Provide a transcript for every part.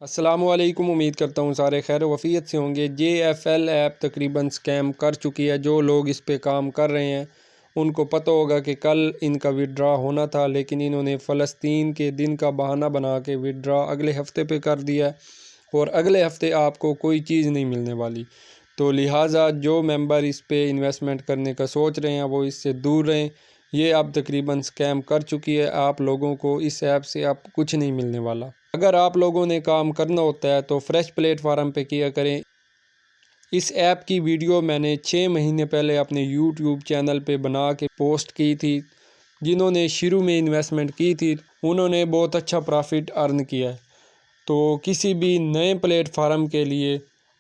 السلام علیکم، امید کرتا ہوں سارے خیر و وفیت سے ہوں گے۔ JFL ایپ تقریباً سکیم کر چکی ہے۔ جو لوگ اس پہ کام کر رہے ہیں ان کو پتہ ہوگا کہ کل ان کا وڈرا ہونا تھا، لیکن انہوں نے فلسطین کے دن کا بہانہ بنا کے وڈرا اگلے ہفتے پہ کر دیا اور اگلے ہفتے آپ کو کوئی چیز نہیں ملنے والی۔ تو لہٰذا جو ممبر اس پہ انویسٹمنٹ کرنے کا سوچ رہے ہیں وہ اس سے دور رہیں۔ یہ اب تقریباً سکیم کر چکی ہے۔ آپ لوگوں کو اس ایپ سے اب کچھ نہیں ملنے والا۔ اگر آپ لوگوں نے کام کرنا ہوتا ہے تو فریش پلیٹ فارم پہ کیا کریں۔ اس ایپ کی ویڈیو میں نے 6 مہینے پہلے اپنے YouTube چینل پہ بنا کے پوسٹ کی تھی۔ جنہوں نے شروع میں انویسٹمنٹ کی تھی انہوں نے بہت اچھا پرافٹ ارن کیا ہے۔ تو کسی بھی نئے پلیٹ فارم کے لیے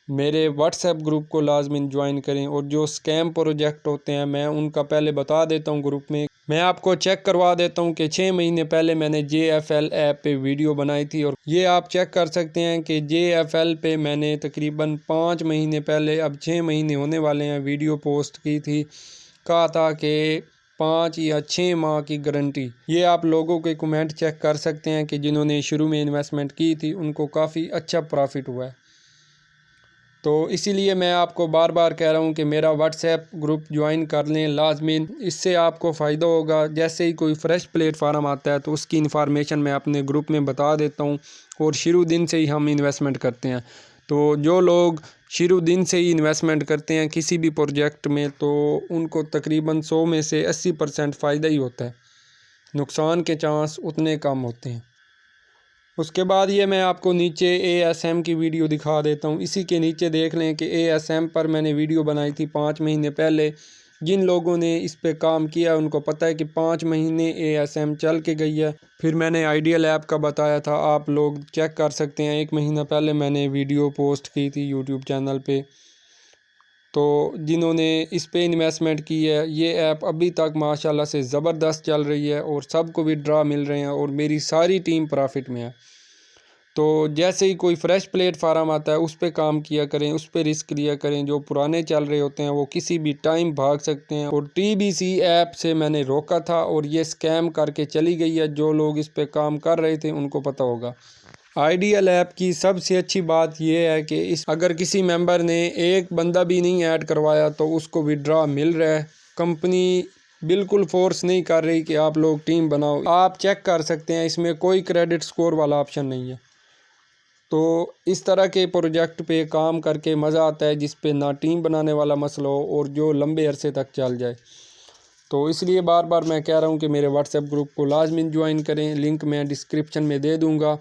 میرے واٹس ایپ گروپ کو لازماً جوائن کریں، اور جو سکیم پروجیکٹ ہوتے ہیں میں ان کا پہلے بتا دیتا ہوں گروپ میں۔ میں آپ کو چیک کروا دیتا ہوں کہ 6 مہینے پہلے میں نے JFL ایپ پہ ویڈیو بنائی تھی، اور یہ آپ چیک کر سکتے ہیں کہ JFL پہ میں نے تقریباً 5 مہینے پہلے، اب 6 مہینے ہونے والے ہیں، ویڈیو پوسٹ کی تھی۔ کہا تھا کہ 5 یا 6 ماہ کی گارنٹی۔ یہ آپ لوگوں کے کمنٹ چیک کر سکتے ہیں کہ جنہوں نے شروع میں انویسٹمنٹ کی تھی ان کو کافی اچھا پرافٹ ہوا ہے۔ تو اسی لیے میں آپ کو بار بار کہہ رہا ہوں کہ میرا واٹس ایپ گروپ جوائن کر لیں لازماً۔ اس سے آپ کو فائدہ ہوگا۔ جیسے ہی کوئی فریش پلیٹ فارم آتا ہے تو اس کی انفارمیشن میں اپنے گروپ میں بتا دیتا ہوں، اور شروع دن سے ہی ہم انویسٹمنٹ کرتے ہیں۔ تو جو لوگ شروع دن سے ہی انویسٹمنٹ کرتے ہیں کسی بھی پروجیکٹ میں تو ان کو تقریباً 100 میں سے 80% فائدہ ہی ہوتا ہے، نقصان کے چانس اتنے کم ہوتے ہیں۔ اس کے بعد یہ میں آپ کو نیچے ASM کی ویڈیو دکھا دیتا ہوں۔ اسی کے نیچے دیکھ لیں کہ ASM پر میں نے ویڈیو بنائی تھی 5 مہینے پہلے۔ جن لوگوں نے اس پہ کام کیا ان کو پتہ ہے کہ 5 مہینے ASM چل کے گئی ہے۔ پھر میں نے آئیڈیل ایپ کا بتایا تھا، آپ لوگ چیک کر سکتے ہیں۔ 1 مہینہ پہلے میں نے ویڈیو پوسٹ کی تھی YouTube چینل پہ۔ تو جنہوں نے اس پہ انویسٹمنٹ کی ہے، یہ ایپ ابھی تک ماشاءاللہ سے زبردست چل رہی ہے اور سب کو وڈرا مل رہے ہیں، اور میری ساری ٹیم پرافٹ میں ہے۔ تو جیسے ہی کوئی فریش پلیٹ فارم آتا ہے اس پہ کام کیا کریں، اس پہ رسک لیا کریں۔ جو پرانے چل رہے ہوتے ہیں وہ کسی بھی ٹائم بھاگ سکتے ہیں، اور TBC ایپ سے میں نے روکا تھا اور یہ سکیم کر کے چلی گئی ہے۔ جو لوگ اس پہ کام کر رہے تھے ان کو پتہ ہوگا۔ آئیڈیل ایپ کی سب سے اچھی بات یہ ہے کہ اگر کسی ممبر نے ایک بندہ بھی نہیں ایڈ کروایا تو اس کو وڈرا مل رہا ہے۔ کمپنی بالکل فورس نہیں کر رہی کہ آپ لوگ ٹیم بناؤ۔ آپ چیک کر سکتے ہیں، اس میں کوئی کریڈٹ سکور والا آپشن نہیں ہے۔ تو اس طرح کے پروجیکٹ پہ کام کر کے مزہ آتا ہے جس پہ نہ ٹیم بنانے والا مسئلہ ہو اور جو لمبے عرصے تک چل جائے۔ تو اس لیے بار بار میں کہہ رہا ہوں کہ میرے واٹس ایپ گروپ کو لازماً جوائن کریں۔ لنک میں ڈسکرپشن میں دے دوں گا۔